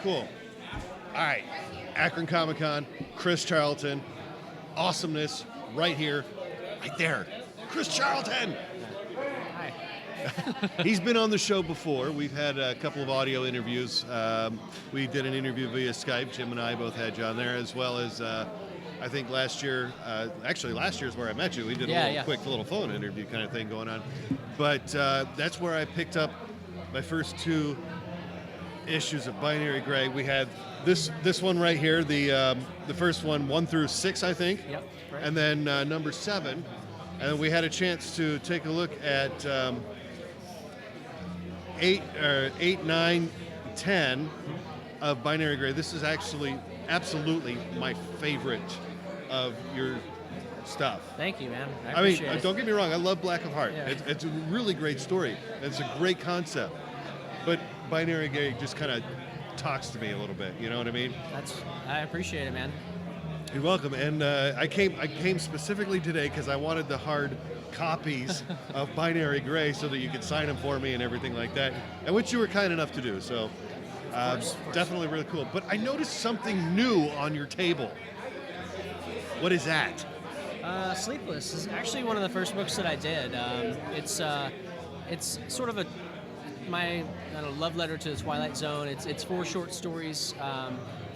Cool. All right. Akron Comicon, Christ Charlton. Awesomeness right here, right there. Christ Charlton. Hi. He's been on the show before. We've had a couple of audio interviews. We did an interview via Skype. Jim and I both had you on there, as well as I think last year, actually last year is where I met you. We did a quick little phone interview kind of thing going on. But that's where I picked up my first 2 issues of Binary Gray. We had this one right here, the first one, 1 through 6, I think. Yep. Right. And then number 7. And then we had a chance to take a look at 8, 9, 10 of Binary Gray. This is actually absolutely my favorite of your stuff. Thank you, man. I mean, appreciate it. don't get me wrong, I love Black of Heart. Yeah. It's a really great story. It's a great concept. But Binary Gray just kind of talks to me a little bit, you know what I mean? I appreciate it, man. You're welcome. And I came specifically today because I wanted the hard copies of Binary Gray so that you could sign them for me and everything like that, and which you were kind enough to do. So Of course. definitely really cool. But I noticed something new on your table. What is that? Sleepless is actually one of the first books that I did. It's sort of my love letter to the Twilight Zone. It's 4 short stories.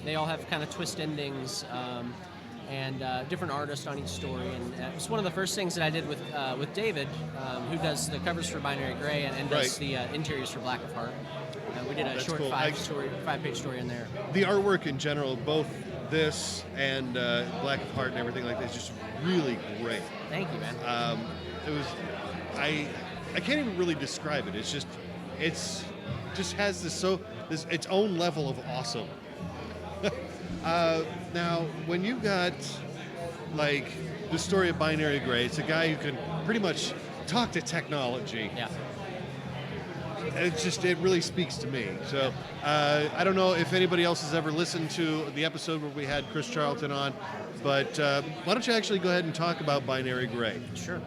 They all have kind of twist endings and different artists on each story. And it's one of the first things that I did with David, who does the covers for Binary Gray and does the interiors for Black of Heart. We did a That's short cool. 5-page story in there. The artwork in general, both this and Black of Heart and everything like that, is just really great. Thank you, man. It was, I can't even really describe it. It's just has this its own level of awesome. Now, when you got like the story of Binary Gray, it's a guy who can pretty much talk to technology. Yeah. It really speaks to me. So I don't know if anybody else has ever listened to the episode where we had Christ Charlton on, but why don't you actually go ahead and talk about Binary Gray? Sure.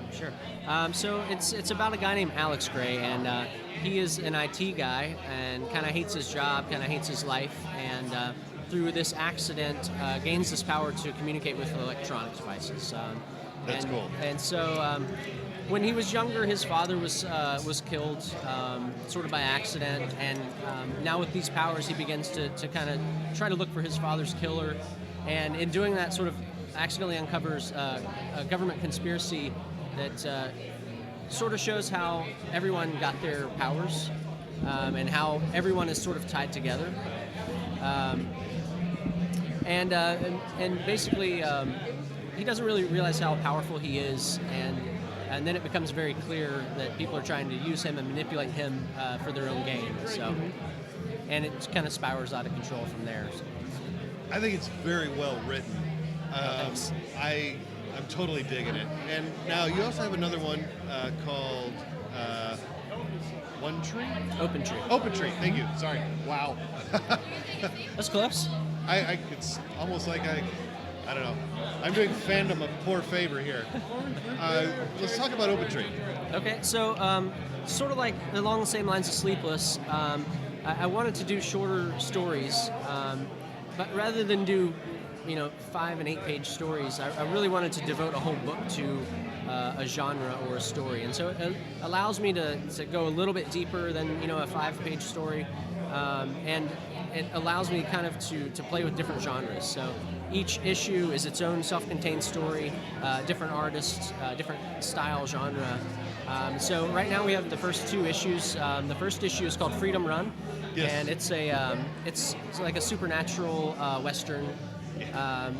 So it's about a guy named Alex Gray, and he is an IT guy and kind of hates his job, kind of hates his life, and through this accident gains this power to communicate with electronic devices. That's cool. And so when he was younger, his father was killed sort of by accident, and now with these powers, he begins to kind of try to look for his father's killer, and in doing that, sort of accidentally uncovers a government conspiracy that sort of shows how everyone got their powers and how everyone is sort of tied together. And basically, he doesn't really realize how powerful he is, and then it becomes very clear that people are trying to use him and manipulate him for their own gain. So, and it kind of spirals out of control from there. So. I think it's very well written. Thanks. I'm totally digging it. And now you also have another one called One Tree? Open Tree. Open Tree. Thank you. Sorry. Wow. That's close. It's almost like I don't know. I'm doing fandom a poor favor here. Let's talk about Open Tree. Okay, so sort of like along the same lines of Sleepless, I wanted to do shorter stories, but rather than do 5 and 8 page stories, I really wanted to devote a whole book to a genre or a story, and so it allows me to go a little bit deeper than a 5-page story, and it allows me kind of to play with different genres. So each issue is its own self-contained story, different artists, different style, genre. So right now we have the first 2 issues. The first issue is called Freedom Run, yes. And it's like a supernatural Western,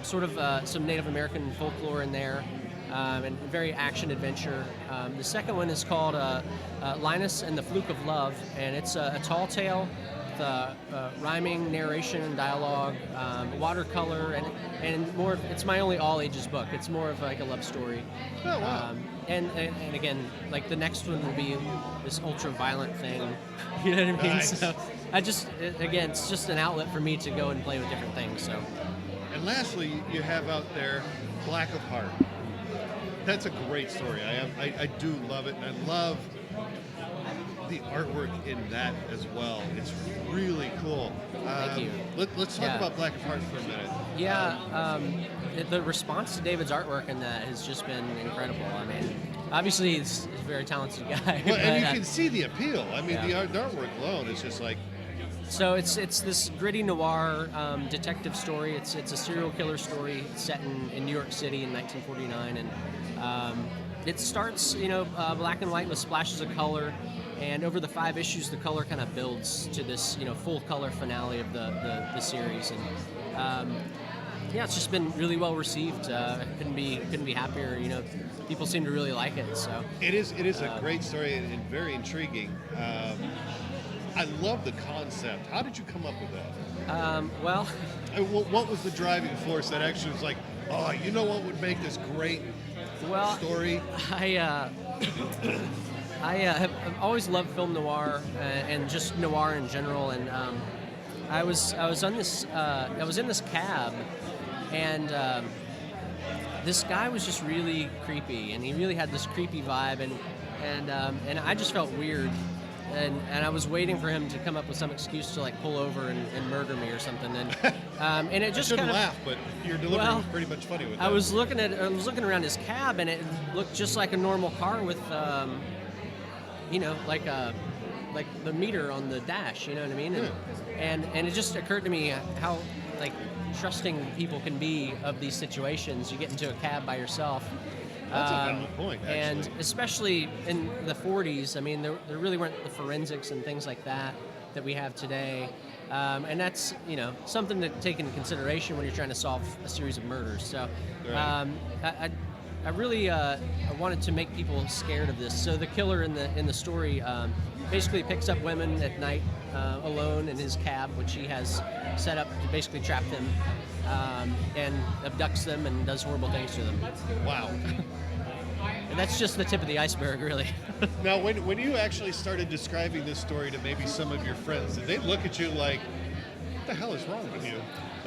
sort of some Native American folklore in there, and very action adventure. The second one is called Linus and the Fluke of Love, and it's a tall tale. Rhyming, narration, and dialogue, watercolor, and more. It's my only all ages book. It's more of like a love story. Oh, wow. And again, like the next one will be this ultra violent thing. You know what I mean? Nice. So it's just an outlet for me to go and play with different things. So. And lastly, you have out there Black of Heart. That's a great story. I do love it. And I love the artwork in that as well. It's really cool. Thank you. Let's talk about Black of Heart for a minute. Yeah, the response to David's artwork in that has just been incredible. I mean, obviously he's a very talented guy. Well, and but, you can see the appeal. I mean, the artwork alone is just like. So it's this gritty noir detective story. It's a serial killer story set in New York City in 1949, and it starts black and white with splashes of color, and over the 5 issues, the color kind of builds to this full color finale of the series, and it's just been really well received. Couldn't be happier. People seem to really like it. So it is a great story and very intriguing. I love the concept. How did you come up with that? What was the driving force that actually was like, oh, you know what would make this great story? I have always loved film noir and just noir in general, and I was in this cab, and this guy was just really creepy, and he really had this creepy vibe, and I just felt weird. And I was waiting for him to come up with some excuse to like pull over and murder me or something. And it just I shouldn't kind of laugh, but your delivery was pretty much funny with that. I was looking around his cab, and it looked just like a normal car with, like the meter on the dash. You know what I mean? And it just occurred to me how like trusting people can be of these situations. You get into a cab by yourself. That's a valid point, actually. And especially in the 40s, I mean, there really weren't the forensics and things like that we have today. And that's, something to take into consideration when you're trying to solve a series of murders. So I really wanted to make people scared of this. So the killer in the story basically picks up women at night alone in his cab, which he has set up to basically trap them, and abducts them and does horrible things to them. Wow. And that's just the tip of the iceberg, really. Now, when you actually started describing this story to maybe some of your friends, did they look at you like, what the hell is wrong with you?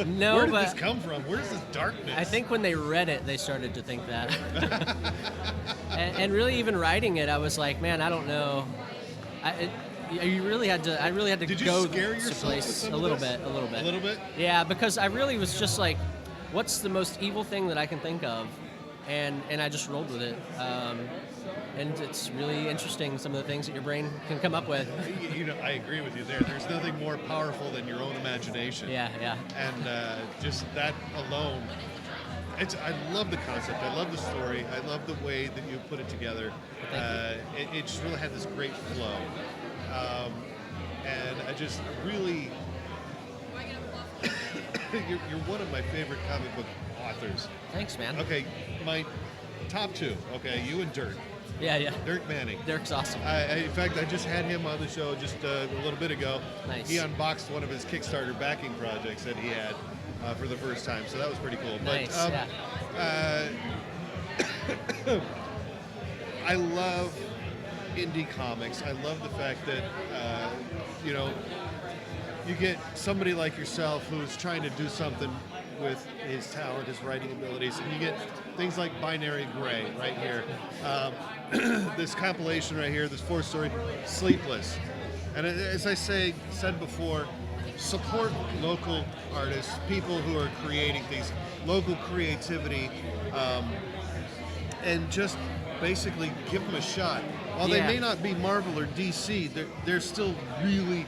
No, Where did this come from? Where's this darkness? I think when they read it, they started to think that. and really, even writing it, I was like, man, I don't know. I really had to Did you go scare to yourself place with some a of little this? bit. A little bit? Yeah, because I really was just like, what's the most evil thing that I can think of? And I just rolled with it. And it's really interesting, some of the things that your brain can come up with. I agree with you there. There's nothing more powerful than your own imagination. Yeah. And just that alone, I love the concept. I love the story. I love the way that you put it together. It just really had this great flow. And I just really, you're one of my favorite comic book authors. Thanks, man. Okay, my top 2. Okay, you and Dirk. Yeah. Dirk Manning. Dirk's awesome. In fact, I just had him on the show just a little bit ago. Nice. He unboxed one of his Kickstarter backing projects that he had for the first time, so that was pretty cool. Nice, But I love indie comics. I love the fact that, you get somebody like yourself who's trying to do something with his talent, his writing abilities, and you get things like Binary Gray right here. This compilation right here, this 4-story, Sleepless. And as I said before, support local artists, people who are creating things, local creativity, and just basically give them a shot. While they may not be Marvel or DC, they're still really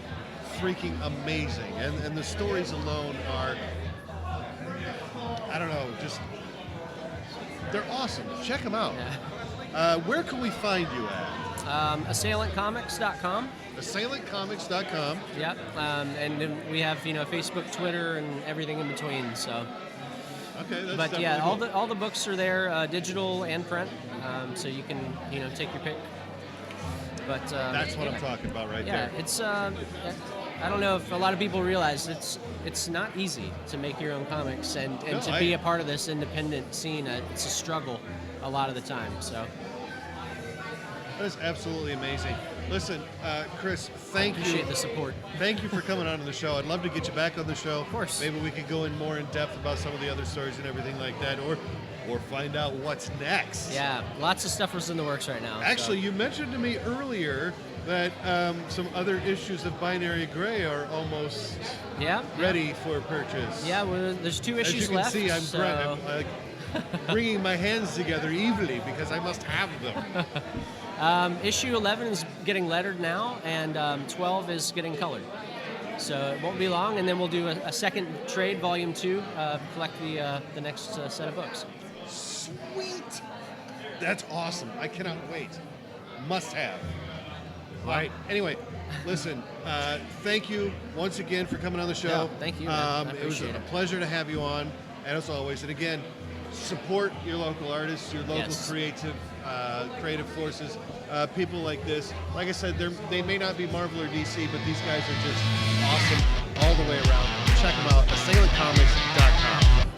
freaking amazing. And the stories alone are, I don't know, they're awesome. Check them out. Yeah. Where can we find you at? AssailantComics.com. AssailantComics.com. Yep. And then we have Facebook, Twitter, and everything in between. So. Okay. That's but yeah, cool. all the books are there, digital and print. So you can take your pick. But that's what I'm talking about right there. Yeah, it's. I don't know if a lot of people realize it's not easy to make your own comics and to be a part of this independent scene. It's a struggle a lot of the time. So that is absolutely amazing. Listen, Chris, thank you. Appreciate the support. Thank you for coming on to the show. I'd love to get you back on the show. Of course. Maybe we could go in more in depth about some of the other stories and everything like that, or find out what's next. Yeah, lots of stuff was in the works right now. Actually, you mentioned to me earlier that some other issues of Binary Gray are almost Yeah. ready for purchase. Yeah, well, there's 2 As issues you can left. see, I'm, so... I'm bringing my hands together evilly because I must have them. Issue 11 is getting lettered now, and 12 is getting colored. So it won't be long, and then we'll do a second trade, volume 2, collect the next set of books. Sweet! That's awesome. I cannot wait. Must have. All right. Anyway, listen, thank you once again for coming on the show. Yeah, thank you, man. I It was appreciate a it. pleasure to have you on, and as always. And again, support your local artists, your local Yes. creative forces, people like this. Like I said, they may not be Marvel or DC, but these guys are just awesome all the way around. Check them out, assailantcomics.com.